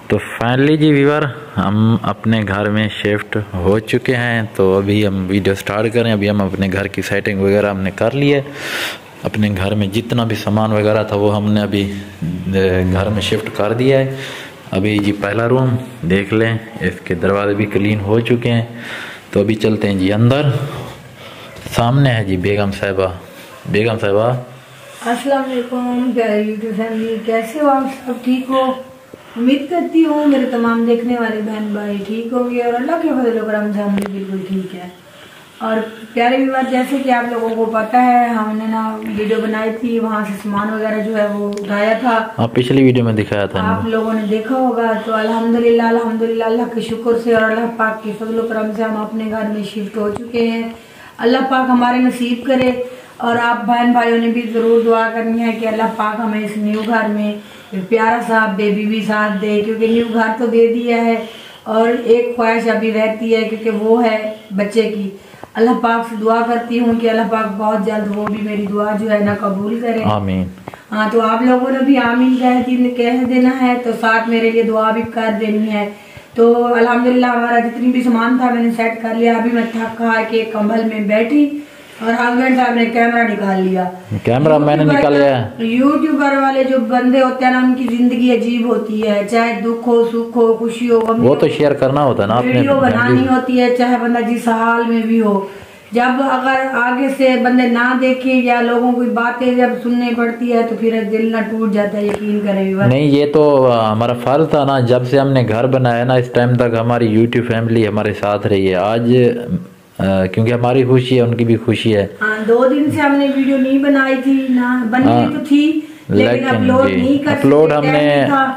तो फाइनली जी व्यूअर हम अपने घर में शिफ्ट हो चुके हैं। तो अभी हम वीडियो स्टार्ट करें। अभी हम अपने घर की सेटिंग वगैरह हमने कर ली है। अपने घर में जितना भी सामान वगैरह था वो हमने अभी घर में शिफ्ट कर दिया है। अभी जी पहला रूम देख लें, इसके दरवाजे भी क्लीन हो चुके हैं। तो अभी चलते हैं जी अंदर। सामने है जी बेगम साहिबा। बेगम साहिबा अस्सलाम वालेकुम प्यारे यूट्यूब फैमिली, कैसे हो आप सब? ठीक हो? उम्मीद करती हूँ मेरे तमाम देखने वाले बहन भाई ठीक होंगे और अल्लाह के फजल करम से हम भी बिल्कुल ठीक है। और प्यारे विवाद, जैसे कि आप लोगों को पता है हमने ना वीडियो बनाई थी, वहाँ से सामान वगैरह जो है वो उठाया था। आप पिछली वीडियो में दिखाया था, आप लोगों ने देखा होगा। तो अल्हम्दुलिल्लाह अल्हम्दुलिल्लाह अल्लाह के शुक्र से और अल्लाह पाक के फजल करम से हम अपने घर में शिफ्ट हो चुके हैं। अल्लाह पाक हमारे नसीब करे। और आप बहन भाइयों ने भी ज़रूर दुआ करनी है कि अल्लाह पाक हमें इस न्यू घर में प्यारा सा बेबी भी साथ दे, क्योंकि न्यू घर तो दे दिया है और एक ख्वाहिश अभी रहती है, क्योंकि वो है बच्चे की। अल्लाह पाक से दुआ करती हूँ कि अल्लाह पाक बहुत जल्द वो भी मेरी दुआ जो है ना कबूल करे। आमीन। हाँ, तो आप लोगों ने भी आमीन कह देना है, तो साथ मेरे लिए दुआ भी कर देनी है। तो अल्हम्दुलिल्लाह हमारा जितनी भी सामान था मैंने सेट कर लिया। अभी मैं थक खा के कंबल में बैठी और हस्बैंड साहब ने कैमरा निकाल लिया। कैमरा मैंने निकाल लिया। यूट्यूबर वाले जो बंदे होते हैं ना, उनकी जिंदगी अजीब होती है। चाहे दुख हो, सुख हो, खुशी हो, वो तो शेयर करना होता है ना, आपने वीडियो बनानी होती है, चाहे बंदा जिस हाल में भी हो। जब अगर आगे से बंदे ना देखे या लोगों की बातें जब सुननी पड़ती है तो फिर दिल ना टूट जाता है, यकीन करें। नहीं, ये तो हमारा फर्ज था ना। जब से हमने घर बनाया ना, इस टाइम तक हमारी यूट्यूब फैमिली हमारे साथ रही है। आज क्योंकि हमारी खुशी है, उनकी भी खुशी है। हाँ, 2 दिन से हमने वीडियो नहीं बनाई थी ना, बनी तो थी लेकिन अपलोड नहीं कर। अपलोड हमने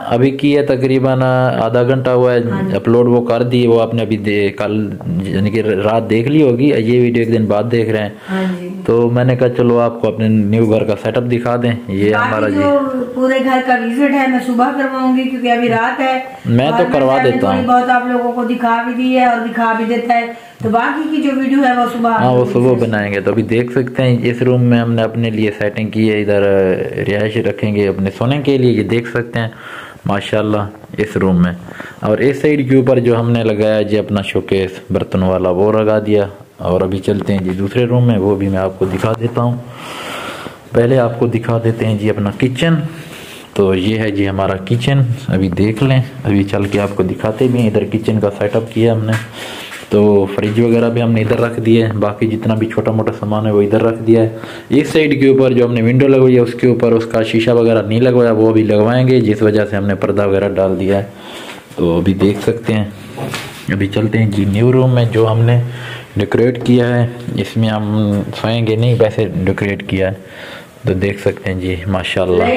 अभी की है, तकरीबन आधा घंटा हुआ है। हाँ, अपलोड वो कर दी। वो आपने अभी कल यानी कि रात देख ली होगी। ये वीडियो एक दिन बाद देख रहे हैं। हाँ जी। तो मैंने कहा चलो आपको अपने न्यू घर का सेटअप दिखा दें। ये हमारा जी पूरे घर का विजिट है, मैं सुबह करवाऊंगी क्योंकि अभी रात है। मैं तो करवा देता हूँ। बहुत आप लोगों को दिखा भी दी है और दिखा भी देता है, तो बाकी की जो वीडियो है वो सुबह। हाँ, वो सुबह बनाएंगे। तो अभी देख सकते हैं इस रूम में हमने अपने लिए सेटिंग की है। इधर रिहाइश रखेंगे अपने सोने के लिए। ये देख सकते हैं माशाल्लाह इस रूम में। और इस साइड के ऊपर जो हमने लगाया जी अपना शोकेस बर्तन वाला, वो लगा दिया। और अभी चलते हैं जी दूसरे रूम में, वो भी मैं आपको दिखा देता हूँ। पहले आपको दिखा देते हैं जी अपना किचन। तो ये है जी हमारा किचन, अभी देख लें। अभी चल के आपको दिखाते भी हैं। इधर किचन का सेटअप किया हमने। तो फ्रिज वगैरह भी हमने इधर रख दिया है। बाकी जितना भी छोटा मोटा सामान है वो इधर रख दिया है। इस साइड के ऊपर जो हमने विंडो लगवाई है उसके ऊपर उसका शीशा वगैरह नहीं लगवाया, वो अभी लगवाएंगे, जिस वजह से हमने पर्दा वगैरह डाल दिया है। तो अभी देख सकते हैं। अभी चलते हैं जी न्यू रूम में जो हमने डेकोरेट किया है। इसमें हम सोएंगे नहीं, वैसे डेकोरेट किया है। तो देख सकते हैं जी माशाल्लाह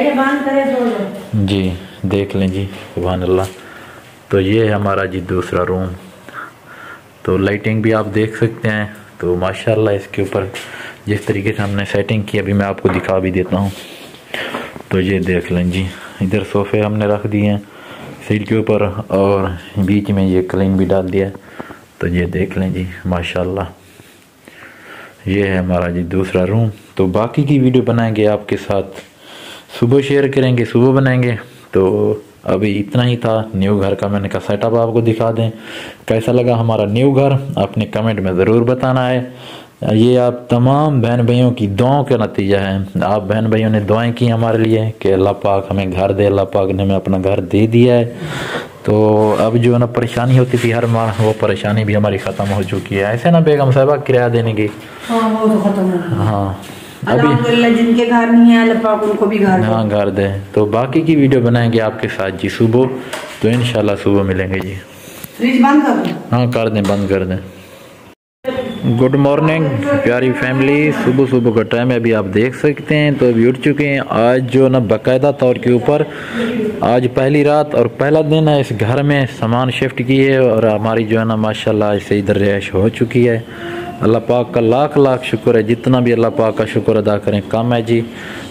जी, देख लें जी सुभान अल्लाह। तो ये है हमारा जी दूसरा रूम। तो लाइटिंग भी आप देख सकते हैं। तो माशाल्लाह इसके ऊपर जिस तरीके से हमने सेटिंग की अभी मैं आपको दिखा भी देता हूँ। तो ये देख लें जी, इधर सोफ़े हमने रख दिए हैं सीट के ऊपर और बीच में ये क्लीन भी डाल दिया है। तो ये देख लें जी माशाल्लाह, ये है हमारा जी दूसरा रूम। तो बाकी की वीडियो बनाएंगे आपके साथ, सुबह शेयर करेंगे, सुबह बनाएंगे। तो अभी इतना ही था न्यू घर का। मैंने कहा सेटअप आपको दिखा दें। कैसा लगा हमारा न्यू घर आपने कमेंट में ज़रूर बताना है। ये आप तमाम बहन भाइयों की दुआओं का नतीजा है। आप बहन भाइयों ने दुआएं की हमारे लिए कि अल्लाह पाक हमें घर दे। अल्लाह पाक ने हमें अपना घर दे दिया है। तो अब जो है ना परेशानी होती थी हर माह, वो परेशानी भी हमारी ख़त्म हो चुकी है। ऐसे ना बेगम साहिबा किराया देने की। हाँ, वो तो खत्म है। हाँ, अल्हम्दुलिल्लाह जिनके घर नहीं है अल्लाह पाक उनको भी घर दे। हाँ, घर दे। तो बाकी की वीडियो बनाएंगे आपके साथ जी सुबह। तो इंशाल्लाह सुबह मिलेंगे जी। फ्रिज बंद कर दो। हाँ, कर दें, बंद कर दें। गुड मॉर्निंग प्यारी फैमिली। सुबह सुबह का टाइम है, अभी आप देख सकते हैं। तो अभी उठ चुके हैं। आज जो ना बाकायदा तौर के ऊपर आज पहली रात और पहला दिन है इस घर में। सामान शिफ्ट किए और हमारी जो है ना माशाल्लाह से इधर रिहाइश हो चुकी है। अल्लाह पाक का लाख लाख शुक्र है। जितना भी अल्लाह पाक का शुक्र अदा करें कम है जी।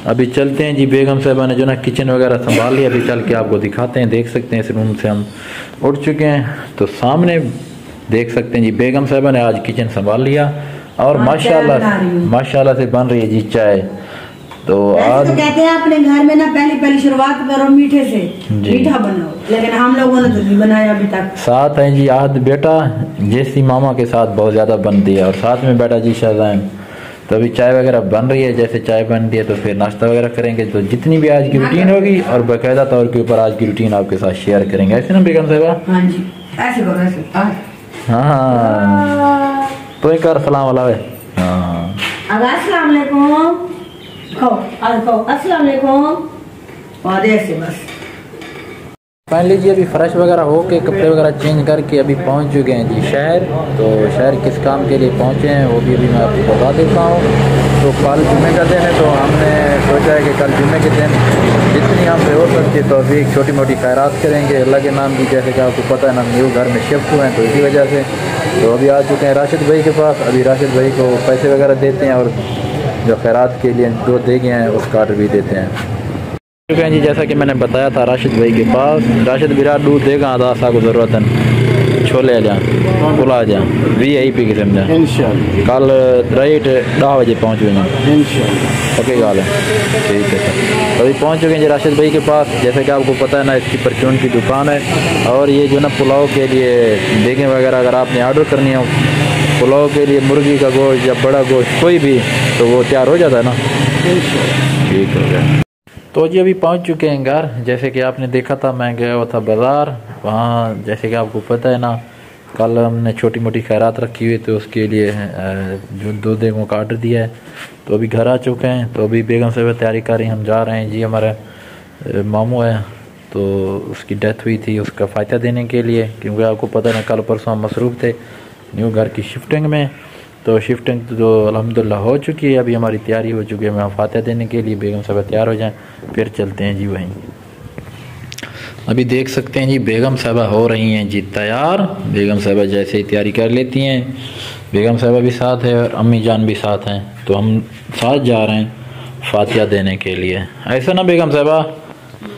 अभी चलते हैं जी, बेगम साहिबा ने जो ना किचन वगैरह संभाल लिया। अभी चल के आपको दिखाते हैं। देख सकते हैं इस रूम से हम उठ चुके हैं। तो सामने देख सकते हैं जी बेगम साहिबा ने आज किचन संभाल लिया और माशाल्लाह से बन रही है जी चाय। तो आज तो कहते हैं अपने घर में ना पहली शुरुआत करो मीठे से, मीठा बनाओ, लेकिन हम लोगों ने तो नहीं बनाया अभी तक। साथ है जी आज बेटा जैसी मामा के साथ बहुत ज़्यादा बनती है, और साथ में बेटा जी शाहजान। तो अभी चाय वगैरह बन रही है, जैसे चाय बन रही है तो फिर नाश्ता वगैरह करेंगे। तो जितनी भी आज की रूटीन होगी और बाकायदा तौर के ऊपर आज की रूटीन आपके साथ शेयर करेंगे, ऐसे ना बेगम साहिबा? हाँ जी, ऐसे करो ऐसे। हाँ तो एक कर सलाम वाला है। हाँ अस्सलाम वालेकुम, अस्सलाम वालेकुम। और ऐसे बस फाइनली जी अभी फ्रेश वगैरह होके कपड़े वगैरह चेंज करके अभी पहुंच चुके हैं जी शहर। तो शहर किस काम के लिए पहुंचे हैं वो भी अभी मैं आपको बता देता हूं। तो कल जुम्मे का दिन है, तो हमने सोचा है कि कल जुम्मे के दिन जितनी हमसे हो सकती तो अभी एक छोटी मोटी खैरात करेंगे अल्लाह के नाम की। जैसे कि आपको पता है ना, न्यू घर में शिफ्ट हुए हैं, तो इसी वजह से तो अभी आ चुके हैं राशिद भाई के पास। अभी राशिद भाई को पैसे वगैरह देते हैं और जो खैरात के लिए दूध दे गए हैं उसका ऑर्डर भी देते हैं जी। जैसा कि मैंने बताया था राशिद भाई के पास, राशिद बिरा दूध देगा आधा सा को ज़रूरत है, छोले आ जाए पुला आ जाए VIP किस्म जाए इंशाल्लाह। कल राइट 10 बजे पहुँच गए इंशाल्लाह, पक्की गाल है। ठीक है सर, अभी पहुँच चुके हैं जी राशिद भाई के पास। जैसे कि आपको पता है ना, इसकी परचून की दुकान है, और ये जो ना पुलाव के लिए देखें वगैरह अगर आपने ऑर्डर करनी हो पुलाव के लिए मुर्गी का गोश्त या बड़ा गोश्त कोई भी, तो वो तैयार हो जाता है ना। ठीक हो गया। तो जी अभी पहुंच चुके हैं घर। जैसे कि आपने देखा था मैं गया हुआ था बाज़ार, वहाँ जैसे कि आपको पता है ना, कल हमने छोटी मोटी खैरात रखी हुई तो उसके लिए जो 2 देगों का ऑर्डर दिया है। तो अभी घर आ चुके हैं, तो अभी बेगम से तैयारी कर रही, हम जा रहे हैं जी। हमारा मामू है तो उसकी डेथ हुई थी, उसका फ़ायदा देने के लिए, क्योंकि आपको पता है ना कल परसों हम मसरूफ़ थे न्यू घर की शिफ्टिंग में। तो शिफ्टिंग तो अल्हम्दुलिल्लाह हो चुकी है, अभी हमारी तैयारी हो चुकी है मैं फातिहा देने के लिए। बेगम साहब तैयार हो जाएं फिर चलते हैं जी वहीं। अभी देख सकते हैं जी बेगम साहबा हो रही हैं जी तैयार। बेगम साहबा जैसे ही तैयारी कर लेती हैं, बेगम साहबा भी साथ है और अम्मी जान भी साथ हैं, तो हम साथ जा रहे हैं फातिहा देने के लिए। ऐसा ना बेगम साहबा?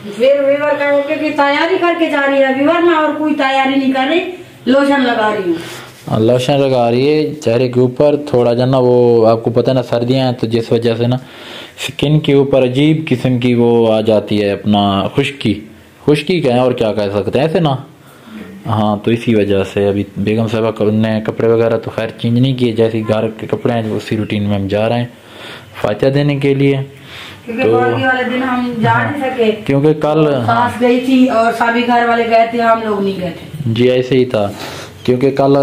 फिर विवर की तैयारी करके जा रही है, विवर में और कोई तैयारी नहीं कर रही, लोशन लगा रही हूँ। लोशन लगा रही है चेहरे के ऊपर थोड़ा जना, वो आपको पता है ना सर्दियाँ हैं तो जिस वजह से ना स्किन के ऊपर अजीब किस्म की वो आ जाती है अपना खुश्की कहें और क्या कह सकते हैं ऐसे ना। हाँ तो इसी वजह से अभी बेगम साहबा ने कपड़े वगैरह तो खैर चेंज नहीं किए, जैसे घर के कपड़े हैं उसी रूटीन में हम जा रहे हैं फातिहा देने के लिए। क्योंकि वाले दिन हम जा नहीं सके, क्योंकि कल सास गई थी और सभी घर वाले गए थे, हम लोग नहीं गए थे जी। ऐसे ही था, क्योंकि कल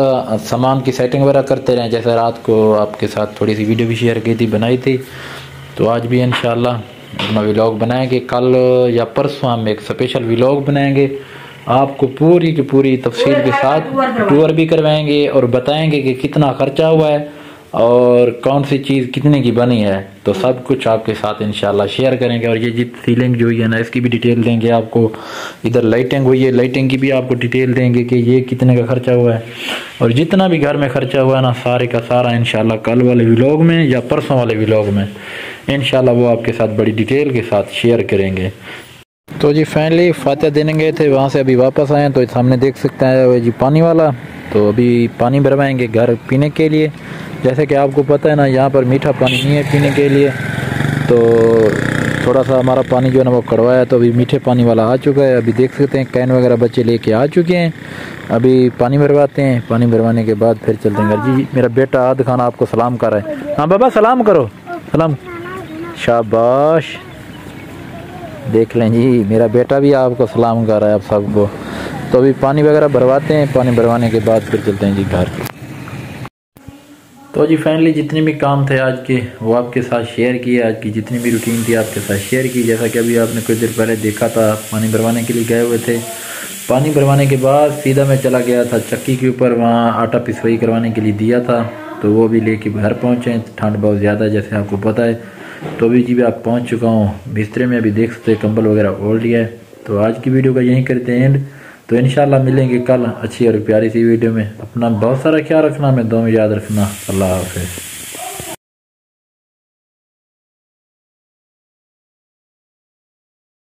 सामान की सेटिंग वगैरह करते रहे, जैसे रात को आपके साथ थोड़ी सी वीडियो भी शेयर की थी, बनाई थी। तो आज भी इंशाल्लाह अपना व्लॉग बनाएंगे, कल या परसों हम एक स्पेशल व्लॉग बनाएंगे, आपको पूरी की पूरी तफसील के साथ टूर भी करवाएंगे और बताएंगे कि कितना खर्चा हुआ है और कौन सी चीज़ कितने की बनी है। तो सब कुछ आपके साथ इंशाल्लाह शेयर करेंगे। और ये जित सीलिंग जो हुई है ना इसकी भी डिटेल देंगे आपको, इधर लाइटिंग हुई है लाइटिंग की भी आपको डिटेल देंगे कि ये कितने का खर्चा हुआ है, और जितना भी घर में खर्चा हुआ है ना सारे का सारा इंशाल्लाह कल वाले व्लॉग में या परसों वाले व्लॉग में इंशाल्लाह वो आपके साथ बड़ी डिटेल के साथ शेयर करेंगे। तो जी फाइनली फातिहा देने गए थे, वहाँ से अभी वापस आए तो सामने देख सकते हैं जी पानी वाला। तो अभी पानी भरवाएंगे घर पीने के लिए। जैसे कि आपको पता है ना यहाँ पर मीठा पानी नहीं है पीने के लिए, तो थोड़ा सा हमारा पानी जो है ना वो कड़वा है, तो अभी मीठे पानी वाला आ चुका है। अभी देख सकते हैं कैन वगैरह बच्चे लेके आ चुके हैं, अभी पानी भरवाते हैं। पानी भरवाने के बाद फिर चलते हैं घर। जी मेरा बेटा आद खाना आपको सलाम कर रहा है। हाँ बाबा सलाम करो, सलाम, शाबाश। देख लें जी मेरा बेटा भी आपको सलाम कर रहा है आप सबको। तो अभी पानी वगैरह भरवाते हैं, पानी भरवाने के बाद फिर चलते हैं जी घर। तो जी फाइनली जितने भी काम थे आज के वो आपके साथ शेयर किए, आज की जितनी भी रूटीन थी आपके साथ शेयर की। जैसा कि अभी आपने कुछ देर पहले देखा था पानी भरवाने के लिए गए हुए थे। पानी भरवाने के बाद सीधा मैं चला गया था चक्की के ऊपर, वहाँ आटा पिसवाई करवाने के लिए दिया था, तो वो भी लेके घर पहुँचे। ठंड बहुत ज़्यादा है जैसे आपको पता है, तो अभी जी भी आप पहुँच चुका हूँ बिस्तरे में। अभी देख सकते कंबल वगैरह ओढ़ लिया है। तो आज की वीडियो का यहीं करते हैं एंड। तो इंशाल्लाह मिलेंगे कल अच्छी और प्यारी सी वीडियो में। अपना बहुत सारा ख्याल रखना, मैं दुआ में याद रखना। अल्लाह हाफ़िज़।